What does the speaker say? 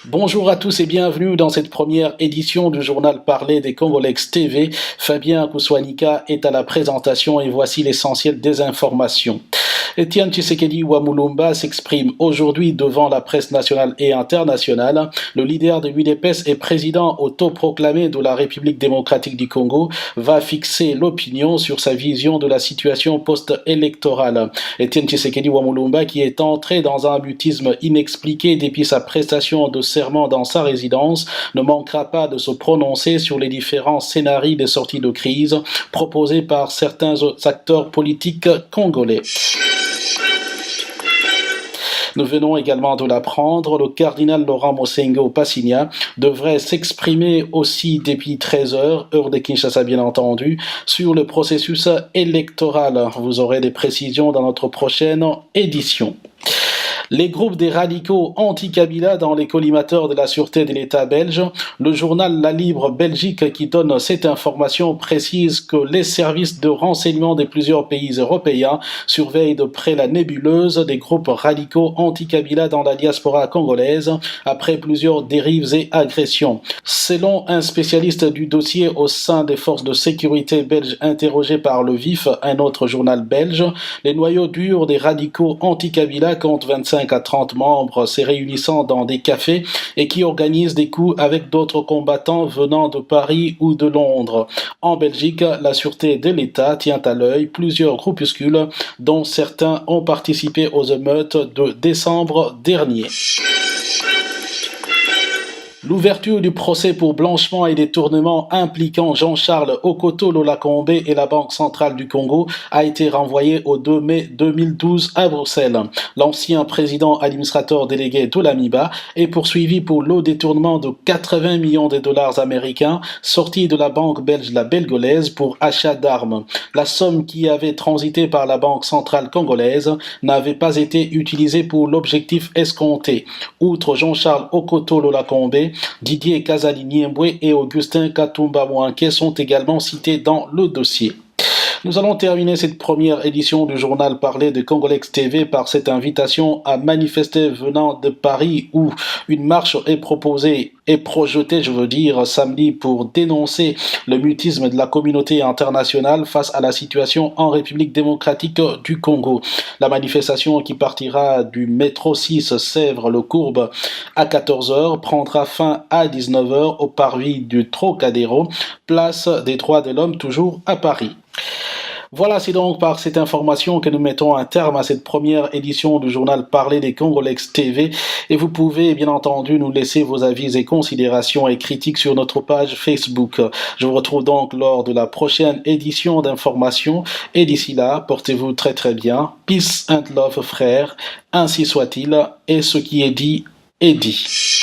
Bonjour à tous et bienvenue dans cette première édition du journal parlé des Congolex TV. Fabien Kouswanika est à la présentation et voici l'essentiel des informations. Etienne Tshisekedi Wamulumba s'exprime aujourd'hui devant la presse nationale et internationale. Le leader de l'UDPS et président autoproclamé de la République démocratique du Congo va fixer l'opinion sur sa vision de la situation post-électorale. Etienne Tshisekedi Wamulumba, qui est entré dans un mutisme inexpliqué depuis sa prestation de serment dans sa résidence, ne manquera pas de se prononcer sur les différents scénarios des sorties de crise proposés par certains acteurs politiques congolais. Nous venons également de l'apprendre, le cardinal Laurent Mosengo Passigna devrait s'exprimer aussi depuis 13h, heure de Kinshasa bien entendu, sur le processus électoral. Vous aurez des précisions dans notre prochaine édition. Les groupes des radicaux anti-Kabila dans les collimateurs de la sûreté de l'État belge. Le journal La Libre Belgique qui donne cette information précise que les services de renseignement de plusieurs pays européens surveillent de près la nébuleuse des groupes radicaux anti-Kabila dans la diaspora congolaise après plusieurs dérives et agressions. Selon un spécialiste du dossier au sein des forces de sécurité belges interrogé par Le Vif, un autre journal belge, les noyaux durs des radicaux anti-Kabila comptent 25 à 30 membres se réunissant dans des cafés et qui organisent des coups avec d'autres combattants venant de Paris ou de Londres. En Belgique, la sûreté de l'État tient à l'œil plusieurs groupuscules dont certains ont participé aux émeutes de décembre dernier. L'ouverture du procès pour blanchiment et détournement impliquant Jean-Charles Okoto Lolakombe et la Banque centrale du Congo a été renvoyée au 2 mai 2012 à Bruxelles. L'ancien président administrateur délégué de l'AMIBA est poursuivi pour le détournement de 80 millions de dollars américains sortis de la banque belge La Belgolaise pour achat d'armes. La somme qui avait transité par la Banque centrale congolaise n'avait pas été utilisée pour l'objectif escompté. Outre Jean-Charles Okoto Lolakombe, Didier Kazali-Niembwe et Augustin Katumba-Mouanké sont également cités dans le dossier. Nous allons terminer cette première édition du journal parlé de Congolex TV par cette invitation à manifester venant de Paris où une marche est proposée et projetée, samedi pour dénoncer le mutisme de la communauté internationale face à la situation en République démocratique du Congo. La manifestation qui partira du métro 6 Sèvres-le-Courbe à 14h prendra fin à 19h au parvis du Trocadéro, place des Droits de l'Homme toujours à Paris. Voilà, c'est donc par cette information que nous mettons un terme à cette première édition du journal parlé des Congolex TV et vous pouvez bien entendu nous laisser vos avis et considérations et critiques sur notre page Facebook. Je vous retrouve donc lors de la prochaine édition d'information et d'ici là, portez-vous très très bien. Peace and love frères, ainsi soit-il et ce qui est dit est dit.